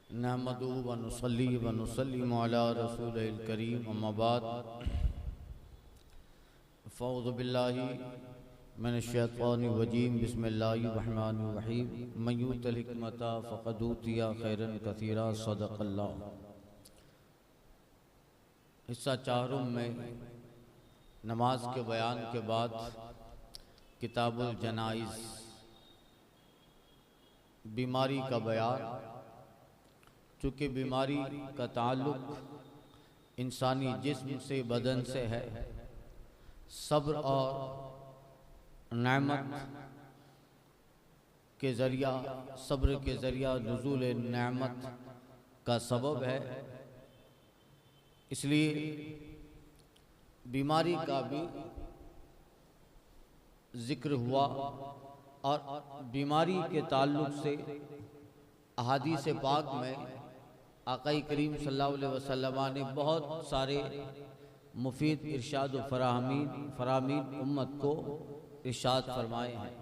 नहमदुहु व नुसल्ली व नुसल्लिमु अला रसूलिल करीम अम्मा बाद फ़ऊज़ु बिल्लाहि मिनश शैतानिर रजीम बिस्मिल्लाहिर रहमानिर रहीम मन यूतिल हिकमता फ़क़द ऊतिया खैरन कसीरा सदक़ल्लाह। हिस्सा चाहरुम में नमाज के बयान के बाद किताबुल जनाइज़ बीमारी का बयान। चूँकि बीमारी का ताल्लुक़ इंसानी जिस्म से बदन से है, सब्र और नेमत के ज़रिया सब्र के ज़रिया नुज़ूल नेमत का सबब है। इसलिए बीमारी का भी ज़िक्र हुआ और बीमारी के ताल्लुक़ से अहादीस पाक में आक़ाई करीम सल्लल्लाहु अलैहि वसल्लम ने बहुत सारे मुफीद इरशाद व फरामीन उम्मत को इरशाद फरमाए हैं।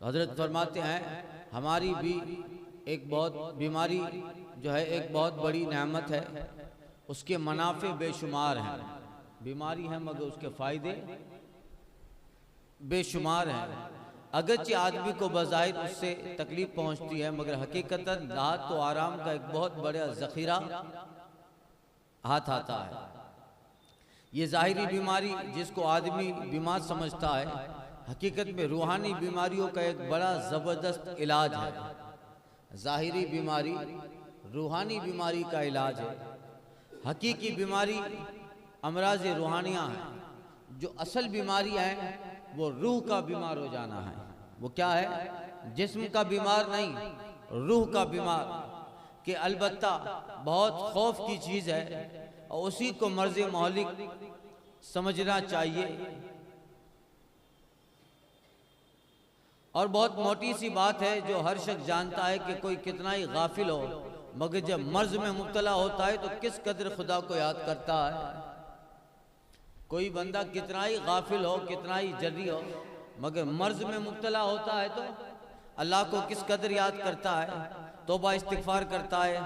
तो हज़रत फरमाते हैं हमारी भी एक बहुत बीमारी जो है एक बहुत बड़ी नेमत है, उसके मनाफ़े बेशुमार हैं। बीमारी है मगर उसके फ़ायदे बेशुमार हैं। अगरचे आदमी को बज़ाहिर उससे तकलीफ़ पहुँचती है, मगर हकीकतन राहत तो आराम का एक बहुत बड़ा ज़ख़ीरा हाथ आता है। ये ज़ाहिरी बीमारी जिसको आदमी बीमार समझता है, हकीकत में रूहानी बीमारियों का एक बड़ा ज़बरदस्त इलाज है। ज़ाहिरी बीमारी रूहानी बीमारी का इलाज है। हकीकी बीमारी अमराज़ रूहानियाँ हैं। जो असल बीमारियाँ हैं वो रूह का बीमार हो जाना है। वो क्या है? जिस्म का बीमार नहीं, रूह का बीमार। कि अलबत्ता बहुत खौफ की चीज़ है और उसी को मर्ज़ मौलिक समझना चाहिए। और बहुत मोटी सी बात है जो हर शख्स जानता है कि कोई कितना ही गाफिल हो, मगर जब मर्ज़ में मुब्तला होता है तो किस कदर खुदा को याद करता है। कोई बंदा कितना ही गाफिल हो, कितना ही जर्री हो, मगर मर्ज़ में मुब्तला होता है तो अल्लाह को किस कदर याद करता है, तौबा इस्तिग़फ़ार करता है।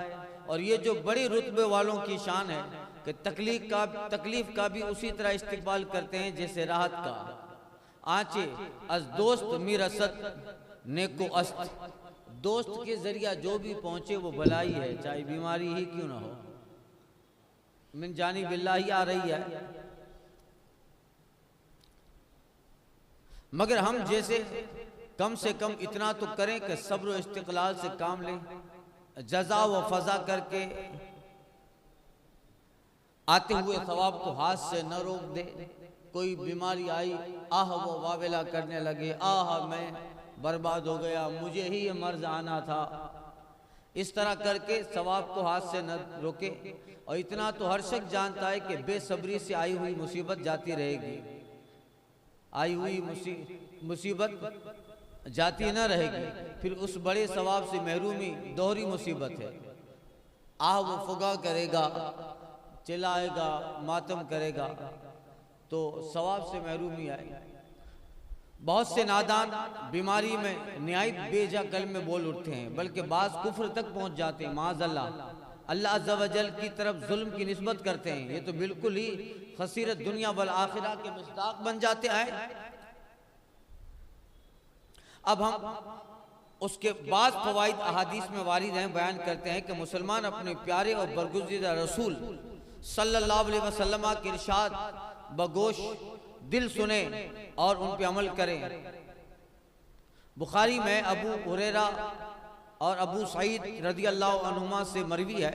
और ये जो बड़े रुतबे वालों की शान है कि तकलीफ़ का भी उसी तरह इस्तिक़बाल करते हैं जैसे राहत का। आँचे अज दोस्त मिरसत नेको अस्त। दोस्त के ज़रिया जो भी पहुँचे वो भलाई है, चाहे बीमारी ही क्यों ना हो। मिन जानिबिल्लाह आ रही है, मगर हम जैसे कम से कम इतना तो करें कि सब्र व इस्तिक़लाल से काम लें, जज़ा व फ़ज़ा करके आते हुए सवाब को हाथ से न रोक दे। कोई बीमारी आई, आह वो वावेला करने लगे, आह मैं बर्बाद हो गया, मुझे ही ये मर्ज़ आना था। इस तरह करके सवाब को हाथ से न रोके। और इतना तो हर शख्स जानता है कि बेसब्री से आई हुई मुसीबत जाती रहेगी, आई हुई मुसीबत जाती न रहेगी। फिर उस बड़े सवाब से महरूमी दोहरी मुसीबत है। आह वो फुगा करेगा, चिल्लाएगा, मातम करेगा तो सवाब से महरूमी आए। बहुत से नादान बीमारी में निहायत बेजा कलमे बोल उठते हैं, बल्कि बाज़ कुफ्र तक पहुँच जाते हैं। माज़अल्लाह अल्लाह अज़्ज़ा व जल की तरफ जुल्म की निस्बत करते हैं। ये तो बिल्कुल ही खसीरत दुनिया वल आखिरा के मुस्ताक बन जाते हैं। अब हम उसके बाद फ़वाइद अहादीस में वारिद हैं, बयान करते हैं कि मुसलमान अपने प्यारे और बरगुज़ीदा रसूल सल्लल्लाहु अलैहि वसल्लम के इरशाद बगोश दिल सुने और उन पे अमल करें। बुखारी में अबू हुरैरा और अबू सईद रज़ियल्लाहु अन्हुमा से मरवी है,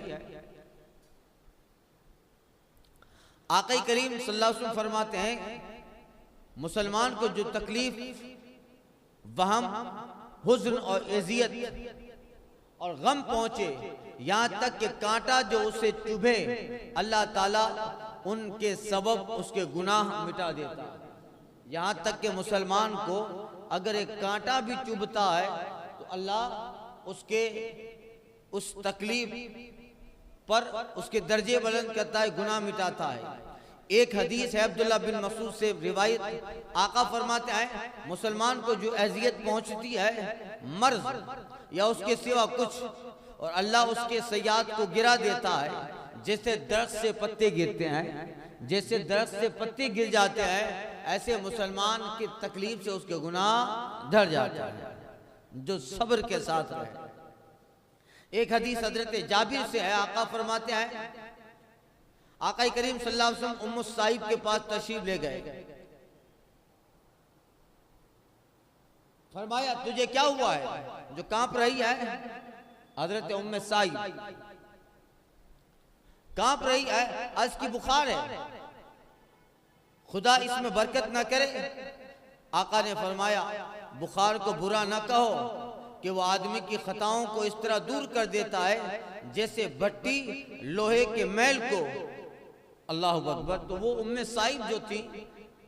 आक़ा करीम सल्लल्लाहु अलैहि वसल्लम फरमाते हैं मुसलमान को जो तकलीफ, वहम, हुज़्न और एज़ियत और गम पहुँचे, यहाँ तक कि कांटा जो उसे चुभे, अल्लाह ताला उनके सबब उसके गुनाह मिटा देता है। यहाँ तक कि मुसलमान को अगर एक कांटा भी चुभता है तो अल्लाह उसके उस तकलीफ पर उसके दर्जे बुलंद करता है, गुनाह मिटाता है। एक हदीस है अब्दुल्लाह बिन मसूद से रिवायत, आका फरमाते हैं मुसलमान को जो अजियत पहुंचती है मर्ज या उसके सिवा कुछ, और अल्लाह उसके सयाहत को गिरा देता है, जैसे दरख्त से पत्ते गिरते हैं, जैसे दरख्त से पत्ते गिर जाते हैं, ऐसे मुसलमान की तकलीफ से उसके गुनाह ढर जाते हैं जो सब्र के साथ रहे। एक हदीस हजरत जाबिर से है, आका फरमाते हैं आका करीम सल्लल्लाहु अलैहि वसल्लम उम्मु साइब के पास तशरीफ ले गए। फरमाया तुझे क्या हुआ है जो कांप रही है? हजरत उम्मे साइब कांप रही है, अर्ज की बुखार है, खुदा इसमें बरकत ना करे। आका ने फरमाया बुखार को बुरा ना कहो कि वो आदमी की खताओं को इस तरह दूर कर देता है जैसे भट्टी लोहे के मैल को। अल्लाह अकबर। तो वो उम्मे साइब जो थी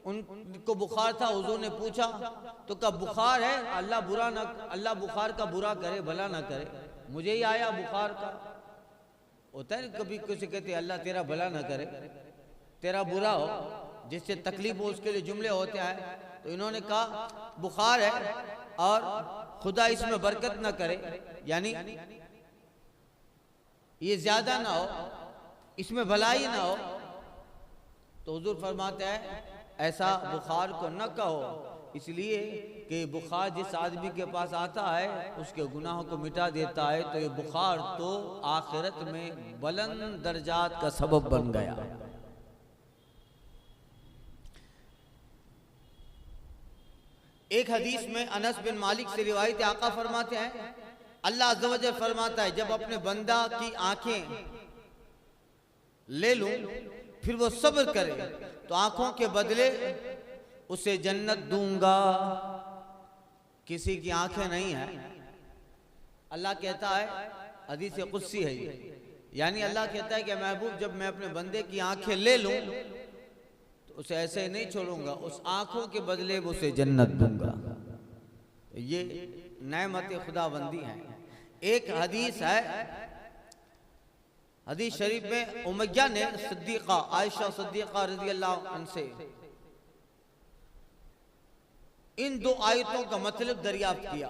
उनको बुखार था, हुजूर ने पूछा तो कब बुखार है? अल्लाह बुखार का बुरा करे भला ना करे, मुझे ही आया बुखार का। होता है कभी किसी कहते अल्लाह तेरा भला ना करे, तेरा बुरा हो, जिससे तकलीफ हो उसके लिए जुमले होते हैं। तो इन्होंने कहा बुखार है और खुदा इसमें बरकत ना करे, यानी ये ज्यादा ना हो, इसमें भलाई ना हो। तो हुजूर फरमाते हैं ऐसा बुखार को न कहो, इसलिए कि बुखार जिस आदमी के पास आता है उसके गुनाहों को मिटा देता है। तो ये बुखार तो आखिरत में बुलंद दर्जात का सबब बन गया। एक हदीस में अनस बिन मालिक से रिवायत आका फरमाते हैं अल्लाह अज़्ज़ व जल फरमाता है जब अपने बंदा की आंखें ले लूं फिर वो सब्र करे तो आंखों के बदले उसे जन्नत दूंगा। किसी की आंखें नहीं है, अल्लाह कहता है, हदीस कुदसी है ये, यानी अल्लाह कहता है कि महबूब जब मैं अपने बंदे की आंखें ले लूं तो उसे ऐसे ही नहीं छोड़ूंगा, उस आंखों के बदले उसे जन्नत दूंगा। ये नेमत खुदाबंदी है। एक हदीस है, हदीस शरीफ में उमैया ने सिद्दीक़ा आयशा सिद्दीक़ा रज़ी अल्लाह अन्हा से इन दो आयतों का मतलब दरियाफ्त किया।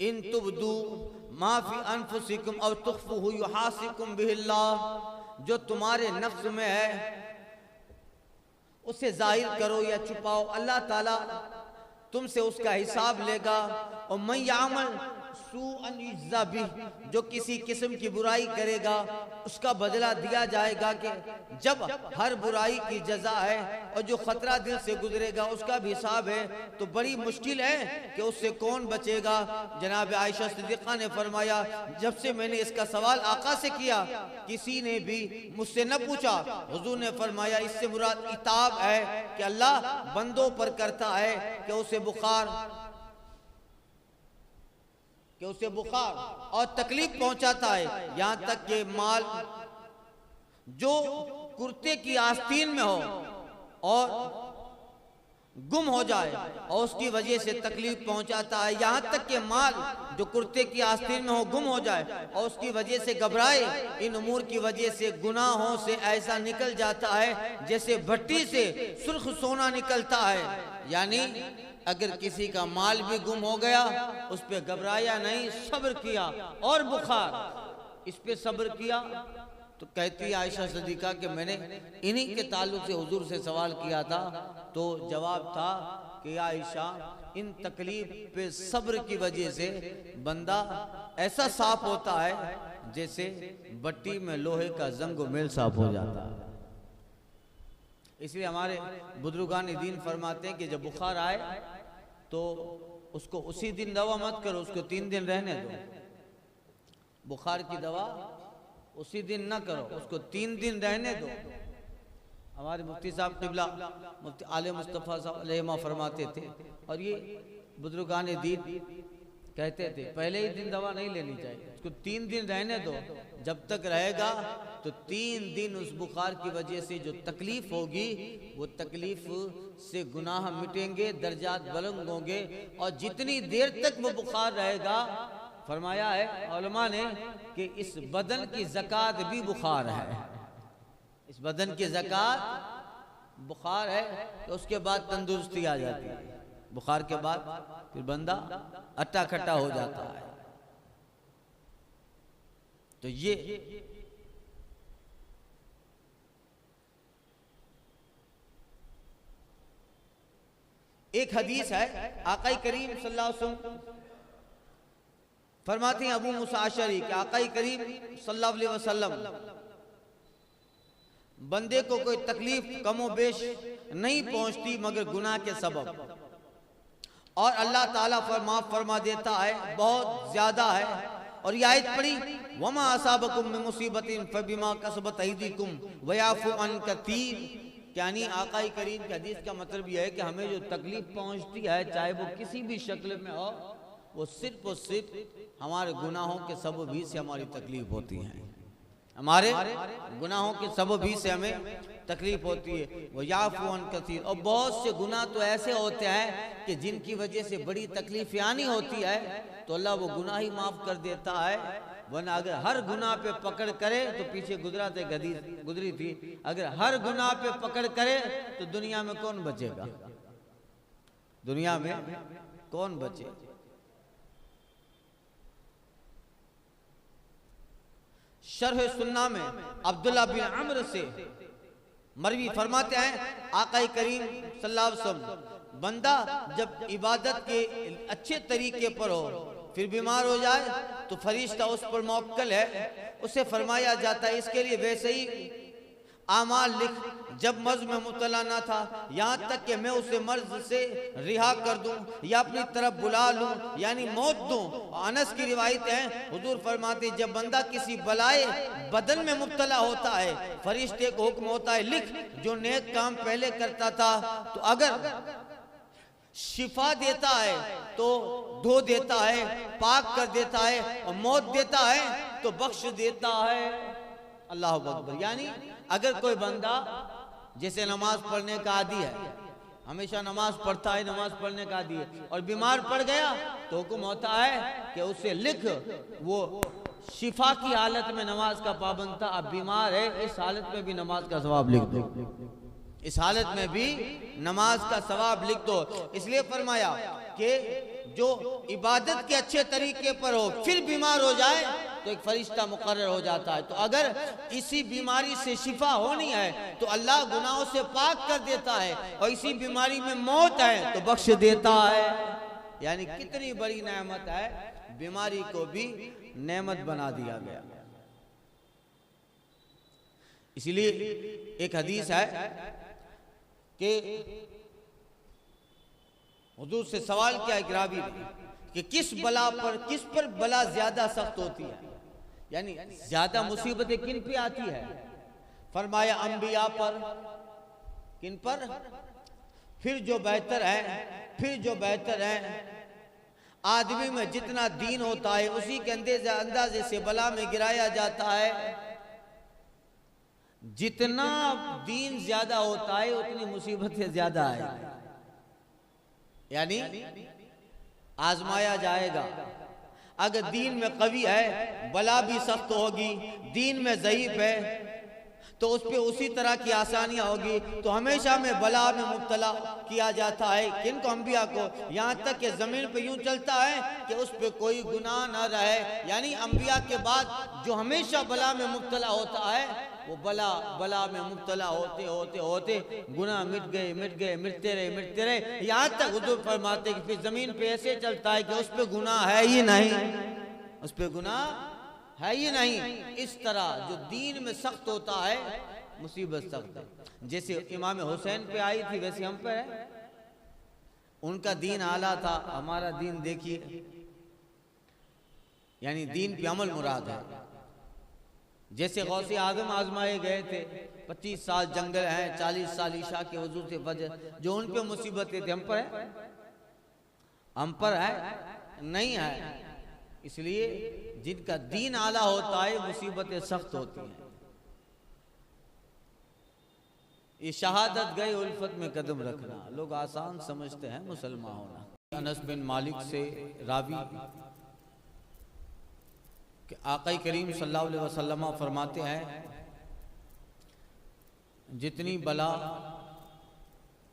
इन तुबदू मा फी अनफुसिकुम और तुख्फूहु युहासिकुम बिहिल्लाह, जो तुम्हारे नफ्स में है उसे जाहिर करो या छुपाओ, अल्लाह ताला तुमसे उसका हिसाब लेगा। और मैं यामल सूअन युज्ज़ा बिह, जो किसी किस्म की बुराई करेगा उसका बदला दिया जाएगा कि जब हर बुराई की जजा है और जो खतरा दिल से गुजरेगा उसका भी हिसाब है, तो बड़ी मुश्किल है कि उससे कौन बचेगा। जनाब आयशा सिद्दीक़ा ने फरमाया जब से मैंने इसका सवाल आका से किया किसी ने भी मुझसे न पूछा। हुजूर ने फरमाया इससे मुराद इताब है कि अल्लाह बंदों पर करता है कि उसे बुखार और तकलीफ पहुंचाता है, यहां तक कि माल जो कुर्ते की आस्तीन में हो और गुम हो जाए और उसकी वजह से तकलीफ पहुंचाता है, यहां तक कि माल जो कुर्ते की आस्तीन में हो गुम हो जाए और उसकी वजह से घबराए। इन उमूर की वजह से गुनाहों से ऐसा निकल जाता है जैसे भट्टी से सुर्ख सोना निकलता है। यानी अगर किसी का माल भी गुम हो गया उस पर घबराया नहीं, सब्र किया और बुखार इस पे सब्र किया। तो कहती है आयशा सिद्दीक़ा कि मैंने इन्हीं के ताल्लुक से हुजूर से सवाल किया था, तो जवाब था कि आयशा इन तकलीफ पे सब्र की वजह से बंदा ऐसा साफ होता है जैसे भट्टी में लोहे का जंग मेल साफ हो जाता है। इसलिए हमारे बुजुर्गान दीन फरमाते हैं कि जब बुखार आए तो उसको उसी दिन दवा मत करो, उसको 3 दिन रहने दो। बुखार की दवा उसी दिन ना करो, उसको 3 दिन रहने दो। हमारे मुफ्ती साहब क़िबला मुफ्ती आले मुस्तफ़ा साहब अलैहिमा फरमाते थे, और ये बुजुर्गान दीन कहते थे पहले ही दिन दवा नहीं लेनी चाहिए, उसको 3 दिन रहने दो। जब तक रहेगा तो 3 दिन उस बुखार की वजह से जो तकलीफ होगी वो तकलीफ से गुनाह मिटेंगे, दर्जात बुलंद होंगे। और जितनी देर तक वो बुखार रहेगा, फरमाया है उलमा ने कि इस बदन की ज़कात भी बुखार है, इस बदन की ज़कात बुखार है। तो उसके बाद तंदुरुस्ती आ जाती है, बुखार के बाद फिर बंदा अट्टा खट्टा हो जाता है। तो ये एक हदीस है, आका करीम सल्लल्लाहु अलैहि वसल्लम फरमाते हैं, अबू मूसा अशअरी कि आका करीम सल्लल्लाहु अलैहि वसल्लम बंदे को कोई तकलीफ कमो बेश नहीं पहुंचती मगर गुनाह के सबब, और अल्लाह ताला माफ फरमा देता है, बहुत ज्यादा है। और ये आयत पढ़ी, वमा असाबकुम मिन मुसीबतिन फबिमा कसबत अयदीकुम वयाफु अन कतीर। यानी आका करीम की हदीस का मतलब यह है कि हमें जो तकलीफ पहुंचती है, चाहे वो किसी भी शक्ल में हो, वो सिर्फ और सिर्फ हमारे गुनाहों के सबब ही से हमारी तकलीफ होती है, हमारे गुनाहों के सबब ही से हमें तकलीफ होती है। वो याफून कसीर, और बहुत से गुनाह तो ऐसे होते हैं कि जिनकी वजह से बड़ी तकलीफ आनी होती है, तो अल्लाह वो गुनाह ही माफ कर देता है। वरना अगर हर गुनाह पे पकड़ करे, तो पीछे गुजरी थी, अगर हर गुनाह पे पकड़ करे तो दुनिया में कौन बचेगा, दुनिया में कौन बचे। शरह सुन्ना में अब्दुल्ला बिन अम्र से मरवी फरमाते हैं, आका करीम सल्लल्लाहु अलैहि वसल्लम बंदा जब इबादत के अच्छे तरीके पर हो फिर बीमार हो जाए तो फरिश्ता उस पर मौक्कल है, उसे फरमाया जाता है इसके लिए वैसे ही आमाल लिख जब मर्ज में मुब्तला ना था, यहाँ तक कि मैं उसे मर्ज से रिहा कर दूं या अपनी तरफ बुला लूं, यानी मौत दूं। अनस की रिवायत है, हुजूर फरमाते जब बंदा किसी बलाए बदन में मुब्तला होता है, फरिश्ते को हुक्म होता है लिख जो नेक काम पहले करता था, तो अगर शिफा देता है तो धो देता है, पाक कर देता है, और मौत देता है तो बख्श देता है। अल्लाह अकबर। यानी अगर कोई बंदा जैसे नमाज पढ़ने का आदी है, हमेशा नमाज पढ़ता है, नमाज पढ़ने का आदी है, और बीमार पड़ गया तो हुक्म होता है कि उसे लिख, वो शिफा की हालत में नमाज का पाबंद था, अब बीमार है, इस हालत में भी नमाज का सवाब लिख दो, इस हालत में भी नमाज का सवाब लिख दो। इसलिए फरमाया कि जो इबादत के अच्छे तरीके पर हो फिर बीमार हो जाए तो एक फरिश्ता मुकर्रर हो जाता है। तो अगर इसी बीमारी से शिफा होनी है तो अल्लाह गुनाहों से पाक कर देता है, और इसी बीमारी में मौत है तो बख्श देता है। यानी कितनी बड़ी नेमत है, बीमारी को भी नेमत बना दिया गया। इसलिए एक हदीस है कि हुजूर से सवाल किया एक रावी ने कि किस पर बला ज्यादा सख्त होती है, यानी ज्यादा मुसीबतें किन पे आती है। फरमाया अंबिया पर। किन पर? फिर जो बेहतर है आदमी में जितना दीन होता है उसी के अंदाजे से बला में गिराया जाता है। जितना दीन ज्यादा होता है उतनी मुसीबतें ज्यादा है, यानी आजमाया जाएगा। अगर दीन में कवी है बला भी सख्त होगी, दीन में ज़ईफ है तो उस पे उसी तरह की आसानियां होगी। तो हमेशा में बला में मुब्तला किया जाता है किनको? अंबिया को। यहाँ तक कि ज़मीन पे यूं चलता है कि उस पे कोई गुनाह न रहे। यानी अंबिया के बाद जो हमेशा बला में मुब्तला होता है वो बला में मुब्तला होते होते होते गुनाह मिटते रहे यहाँ तक हुजूर फरमाते कि फिर ज़मीन पे ऐसे चलता है कि उस पे गुनाह है ही नहीं, उस पे गुनाह है ही नहीं। इस तरह जो दीन में सख्त होता है मुसीबत सख्त है। जैसे इमाम हुसैन पे आई थी वैसे हम पे है। उनका दीन आला था, हमारा दीन देखिए, यानी दीन पे अमल मुराद है। जैसे गौसे आजम आजमाए गए थे, 25 साल जंगल हैं, 40 साल ईशा के वजू से फजर, जो उन पे मुसीबतें थे हम पर है, हम पर है नहीं है। इसलिए जिनका दीन आला होता है मुसीबतें सख्त होती हैं। ये शहादत गए उल्फत में कदम रखना, लोग आसान समझते हैं मुसलमान होना। अनस बिन मालिक से रावी कि आका करीम सल्लल्लाहु अलैहि वसल्लम फरमाते हैं जितनी बला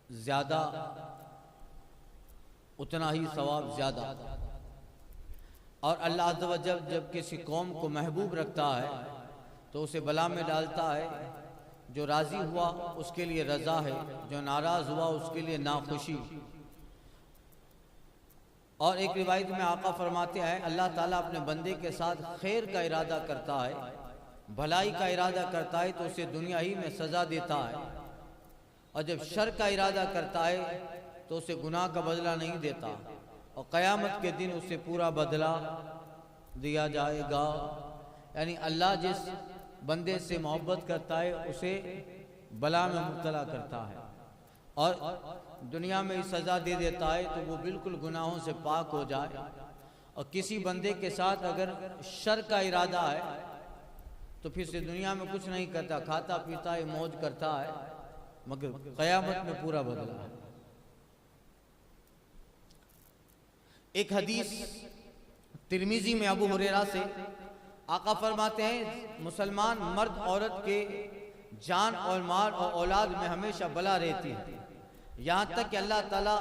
ज्यादा उतना ही सवाब ज्यादा। और अल्लाह अज़्ज़ व जल जब किसी कौम को महबूब रखता है तो उसे बला में डालता है। जो राज़ी हुआ उसके लिए रज़ा है, जो नाराज़ हुआ उसके लिए नाखुशी। और एक रिवायत में आका फरमाते हैं अल्लाह ताला अपने बंदे के साथ खैर का इरादा करता है, भलाई का इरादा करता है तो उसे दुनिया ही में सज़ा देता है, और जब शर का इरादा करता है तो उसे गुनाह का बदला नहीं देता, और क़यामत के दिन उसे पूरा बदला दिया जाएगा। यानी अल्लाह जिस बंदे से मोहब्बत करता है उसे बला में मुब्तला करता है और दुनिया में सज़ा दे देता है तो वो बिल्कुल गुनाहों से पाक हो जाए। और किसी बंदे के साथ अगर शर का इरादा है तो फिर से दुनिया में कुछ नहीं करता, खाता पीता है, मौज करता है, मगर क़यामत में पूरा बदला है। एक हदीस तिरमिज़ी में अबू हुरैरा से आका फरमाते हैं मुसलमान मर्द औरत के जान और माल और औलाद में हमेशा बला रहती है, यहाँ तक कि अल्लाह ताला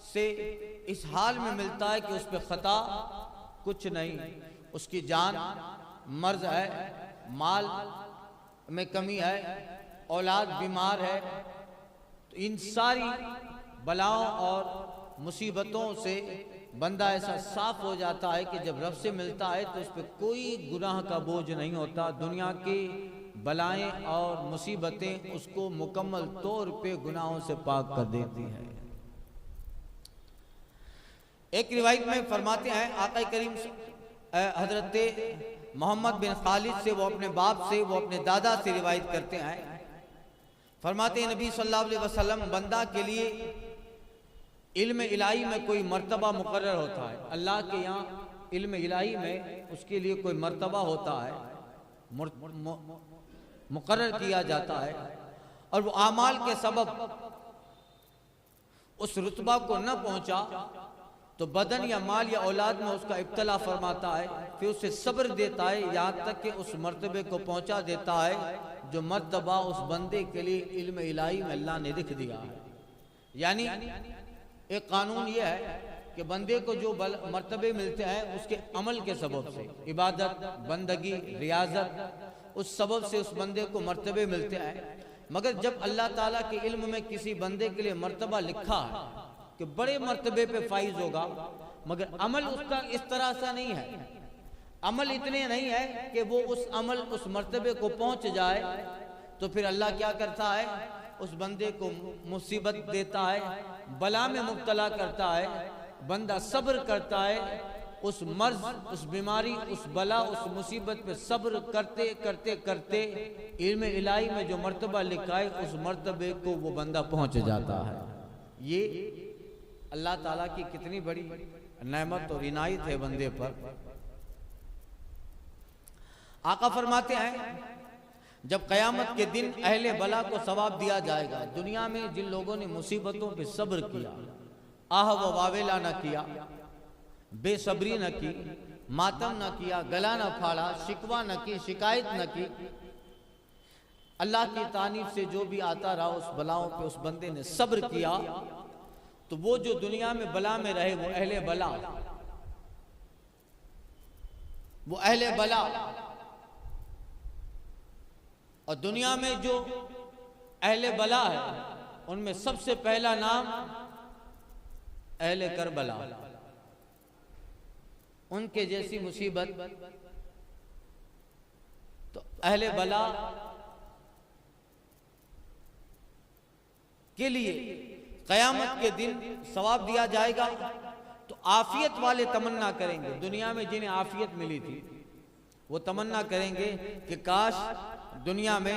से इस हाल में मिलता है कि उस पर ख़ता कुछ नहीं, उसकी जान मर्ज है, माल में कमी है, औलाद बीमार है। तो इन सारी बलाओं और मुसीबतों से बंदा ऐसा साफ हो जाता है कि जब रब से मिलता है तो उस पर कोई गुनाह का बोझ नहीं होता। दुनिया की बलाएं और मुसीबतें उसको मुकम्मल तौर पे गुनाहों से पाक कर देती हैं। एक रिवायत में फरमाते हैं आका करीम हजरत मोहम्मद बिन खालिद से, वो अपने बाप से, वो अपने दादा से रिवायत करते हैं, फरमाते हैं नबी सल्लल्लाहु अलैहि वसल्लम बंदा के लिए इल्म इलाही में कोई मर्तबा मुकर्रर होता है। अल्लाह के यहाँ इल्म इलाही में उसके लिए कोई मर्तबा होता है, मुकर्रर किया जाता है, और वो आमाल के सबब उस रुतबा को न पहुंचा तो बदन या माल या औलाद में उसका इब्तला फरमाता है, फिर उसे सब्र देता है, यहाँ तक कि उस मर्तबे को पहुंचा देता है जो मर्तबा उस बंदे के लिए इल्म इलाही में अल्लाह ने लिख दिया है। यानी एक कानून यह है कि बंदे को जो मर्तबे मिलते हैं उसके अमल के सबब से, इबादत, बंदगी, रियाजत, उस सबब से उस बंदे को मर्तबे मिलते हैं। मगर जब अल्लाह ताला के इल्म में किसी बंदे के लिए मर्तबा लिखा है कि बड़े मर्तबे पे फाइज होगा, मगर अमल उसका इस तरह सा नहीं है, अमल इतने नहीं है कि वो उस अमल उस मर्तबे को पहुंच जाए, तो फिर अल्लाह क्या करता है, उस बंदे को मुसीबत देता है, बला में मुब्तला करता है, बंदा सब्र करता है, उस मर्ज, उस बीमारी, उस बला, उस मुसीबत पे सब्र करते करते करते इल्म इलाही में जो मर्तबा लिखा है उस मर्तबे को वो बंदा पहुंच जाता है। ये अल्लाह ताला की कितनी बड़ी नेमत और इनायत है बंदे पर। आका फरमाते हैं जब क़यामत के दिन अहले बला को सवाब दिया जाएगा, दुनिया में जिन लोगों ने मुसीबतों पे सब्र किया, आह व वावेला न किया, बेसब्री न की, मातम न किया, गला न फाड़ा, शिकवा न की, शिकायत न की, अल्लाह की तारीफ से जो भी आता रहा उस बलाओं पे उस बंदे ने सब्र किया, तो वो जो दुनिया में बला में रहे वो अहले बला, वो अहले बला। और दुनिया में जो अहले बला है उनमें सबसे पहला नाम अहले करबला, उनके जैसी मुसीबत तो अहले बला के लिए क़यामत के दिन सवाब दिया जाएगा। तो आफियत वाले तमन्ना करेंगे, दुनिया में जिन्हें आफियत मिली थी वो तमन्ना करेंगे कि काश दुनिया में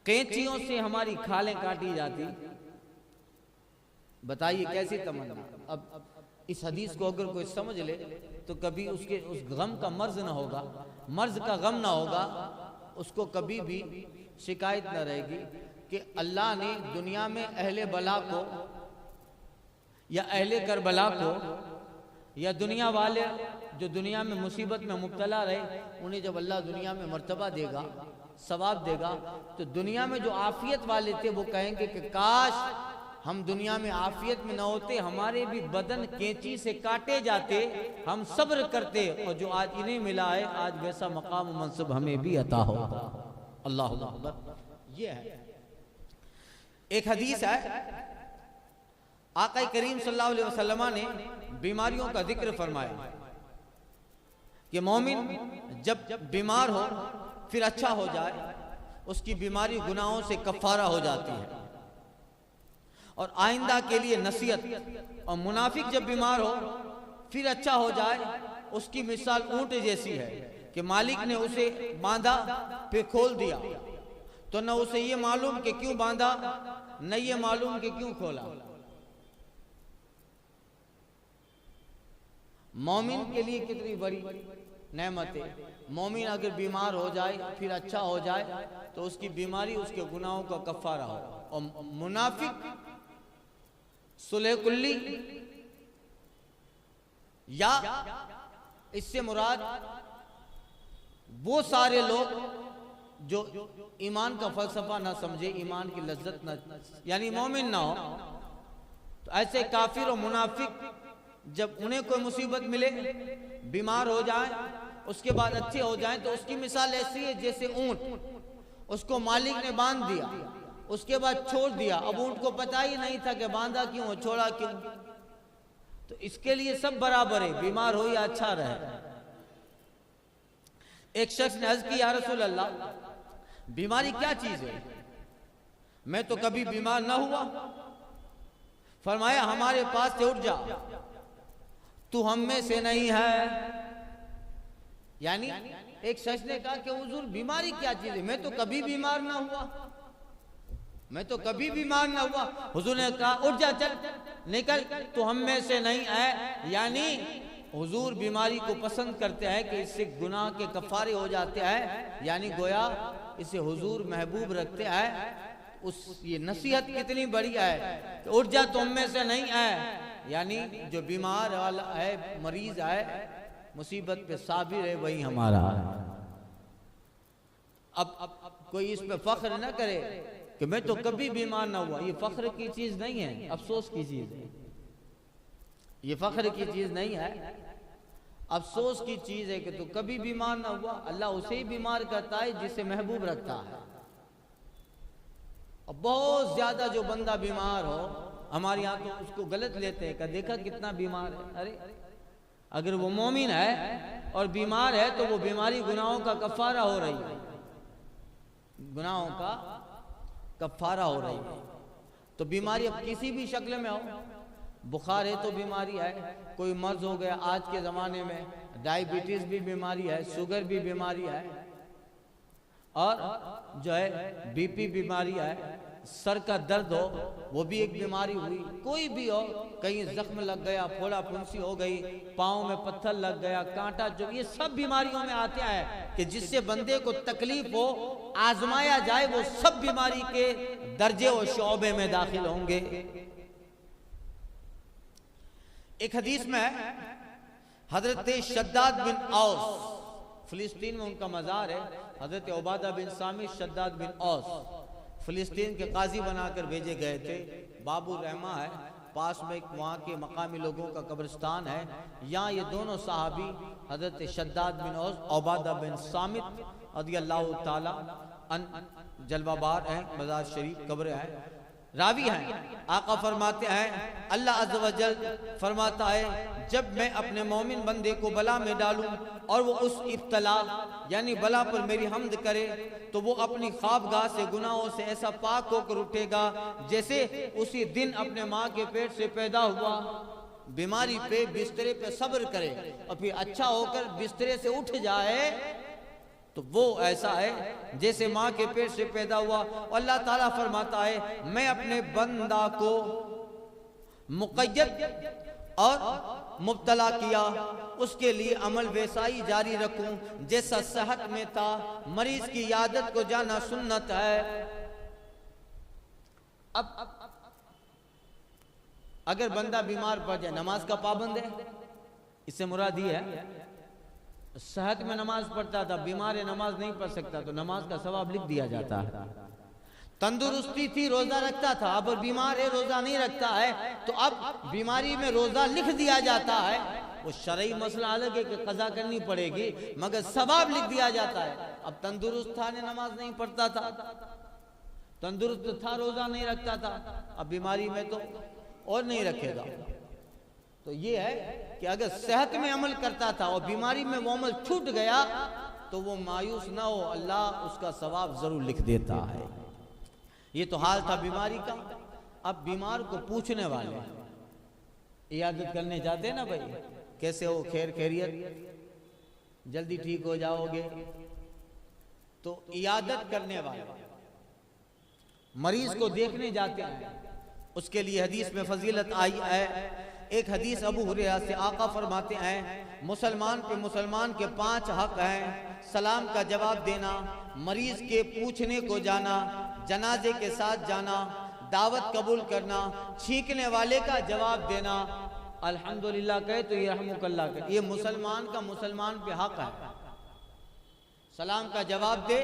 कैंचियों से हमारी खालें काटी जाती। बताइए कैसी तमन्ना। अब इस हदीस को अगर कोई समझ ले तो कभी उसके उस गम का मर्ज ना होगा, मर्ज का गम ना होगा, उसको कभी भी शिकायत ना रहेगी कि अल्लाह ने दुनिया में अहले बला को या अहले करबला को या दुनिया वाले जो दुनिया में मुसीबत में मुब्तला रहे उन्हें जब अल्लाह दुनिया में मर्तबा देगा, सवाब देगा, तो दुनिया में जो आफियत वाले थे वो कहेंगे कि काश हम दुनिया में आफियत में न होते, हमारे भी बदन कैंची से काटे जाते, हम सब्र करते, और जो आज इन्हें मिला है आज वैसा मकाम मनसब हमें भी अता हो। अल्लाह अकबर। ये है एक हदीस है, आका करीम सल्लल्लाहु अलैहि वसल्लम ने बीमारियों का जिक्र फरमाया कि मोमिन जब बीमार हो फिर अच्छा हो जाए, उसकी बीमारी गुनाहों से कफ़ारा हो जाती है और आइंदा के लिए नसीहत। और मुनाफिक जब बीमार हो फिर अच्छा हो जाए, उसकी मिसाल ऊंट जैसी है कि मालिक ने उसे बांधा फिर खोल दिया, तो न उसे ये मालूम कि क्यों बांधा, न ये मालूम कि क्यों खोला। मोमिन के लिए कितनी बड़ी नेमत है। मोमिन अगर बीमार हो जाए फिर अच्छा हो जाए तो उसकी बीमारी उसके गुनाहों का कफ़ारा हो। और मुनाफिक सुलह कुल्ली, या इससे मुराद वो सारे लोग जो ईमान का फलसफा ना समझे, ईमान की लज्जत ना, यानी मोमिन ना हो, तो ऐसे काफिर और मुनाफिक जब उन्हें कोई मुसीबत मिले, बीमार हो जाए, उसके बाद अच्छे हो जाएं, तो उसकी मिसाल ऐसी है जैसे ऊंट, उसको मालिक ने बांध दिया, उसके बाद छोड़ दिया। अब ऊंट को पता ही नहीं था कि बांधा क्यों, छोड़ा क्यों। तो इसके लिए सब बराबर है, बीमार हो या अच्छा रहे। एक शख्स ने अर्ज की, या रसूल अल्लाह, बीमारी क्या चीज है? मैं तो कभी बीमार ना हुआ। फरमाया, हमारे पास से उठ जा, तू हम में से नहीं है। यानी एक शख्स ने कहा कि हुजूर बीमारी क्या चीज है? मैं तो कभी बीमार ना हुआ, मैं तो कभी बीमार ना हुआ। हुजूर ने कहा, उठ जा, चल निकल, तू हम में से नहीं है। यानी हुजूर बीमारी को पसंद करते हैं कि इससे गुनाह के कफारे हो जाते हैं, यानी गोया इसे हुजूर महबूब रखते हैं। उस ये नसीहत कितनी बढ़िया है कि उठ जा, तो हम में से नहीं है। यानी जो बीमार वाला है, मरीज है, मुसीबत पे साबिर है, वही हमारा है। अब कोई इस पे फख्र न करे कि मैं तो कभी बीमार ना हुआ। ये फख्र की चीज नहीं है, अफसोस की चीज है। ये फख्र की चीज नहीं है, अफसोस की चीज है कि तू कभी बीमार ना हुआ। अल्लाह उसे ही बीमार करता है जिसे महबूब रखता है। और बहुत ज्यादा जो बंदा बीमार हो, हमारे यहाँ तो उसको गलत लेते हैं कि देखा कितना बीमार है। अरे अगर वो मोमिन है और बीमार है तो वो बीमारी गुनाहों का कफ़ारा हो रही है, गुनाहों का कफ़ारा हो रही है। तो बीमारी अब किसी भी शक्ल में हो, बुखार है तो बीमारी है, कोई मर्ज हो गया, आज के ज़माने में डायबिटीज़ भी बीमारी है, शुगर भी बीमारी है, और जो है बीपी बीमारी है, सर का दर्द हो वो भी एक बीमारी हुई, कोई भी हो, कहीं जख्म लग गया, फोड़ा फुंसी हो गई, पाँव में पत्थर लग गया, कांटा, जो ये सब बीमारियों में आते हैं कि जिससे बंदे को तकलीफ हो, आजमाया जाए, वो सब बीमारी के दर्जे और शोबे में दाखिल होंगे। एक हदीस में हजरत शद्दाद बिन औस, फिलिस्तीन में उनका मज़ार है, हजरत उबादा बिन सामित शद्दाद बिन औस फिलिस्तीन के काजी बनाकर भेजे गए थे। बाबू रहमा है, पास में वहाँ के मकामी लोगों का कब्रिस्तान है। यहाँ ये दोनों सहाबी हजरत शद्दाद बिन औस, उबादा बिन सामित रज़ियल्लाहु ताला अन जलवाबार हैं, मज़ार शरीफ कब्र है, रावी हैं। आका फरमाते हैं, अल्लाह अज़्ज़ व जल फरमाता है, जब मैं अपने मोमिन बंदे को बला में डालूं और वो उस इब्तला यानी बला पर मेरी हम्द करे, तो वो अपनी ख्वाबगाह से गुनाहों से ऐसा पाक होकर उठेगा जैसे उसी दिन अपने माँ के पेट से पैदा हुआ। बीमारी पे बिस्तरे पे सब्र करे और फिर अच्छा होकर बिस्तरे से उठ जाए, तो वो ऐसा है जैसे माँ के पेट से पैदा हुआ। अल्लाह ताला फरमाता है, मैं अपने बंदा को मुक़य्यद और मुब्तला किया, उसके लिए अमल वैसा ही जारी रखूं जैसा सेहत में था। मरीज की यादत को जाना सुन्नत है। अब अगर बंदा बीमार पड़ जाए, नमाज का पाबंद है, इससे मुराद ये है, सेहत में नमाज पढ़ता था, बीमार है, नमाज नहीं पढ़ सकता, तो नमाज का सवाब लिख दिया जाता है। तंदुरुस्ती थी रोजा रखता था, अब बीमार है रोजा नहीं रखता है, तो अब बीमारी में रोजा लिख दिया जाता है। वो शरई मसला अलग है कि कज़ा करनी पड़ेगी, मगर सवाब लिख दिया जाता है। अब तंदुरुस्त था ने नमाज नहीं पढ़ता था, तंदुरुस्त था रोजा नहीं रखता था, अब बीमारी में तो और नहीं रखेगा। तो ये है कि अगर सेहत में अमल करता था और बीमारी में वो अमल छूट गया तो वो मायूस ना हो, अल्लाह उसका सवाब जरूर लिख देता है। ये तो हाल था बीमारी का। अब बीमार को पूछने वाले इयादत करने जाते ना, भाई कैसे हो, खैर खैरियत, जल्दी ठीक हो जाओगे, तो इयादत करने वाले मरीज को देखने जाते हैं, उसके लिए हदीस में फजीलत आई है। एक हदीस अबू हुरैरा से आका फरमाते हैं, मुसलमान पे मुसलमान के 5 हक हैं, सलाम का जवाब देना, मरीज के पूछने को जाना, जनाजे के साथ जाना, दावत कबूल करना, छींकने वाले का जवाब देना, अल्हम्दुलिल्लाह कहे तो ये रहमुकल्लाह कहे, ये मुसलमान का मुसलमान पे हक है। सलाम का जवाब दे,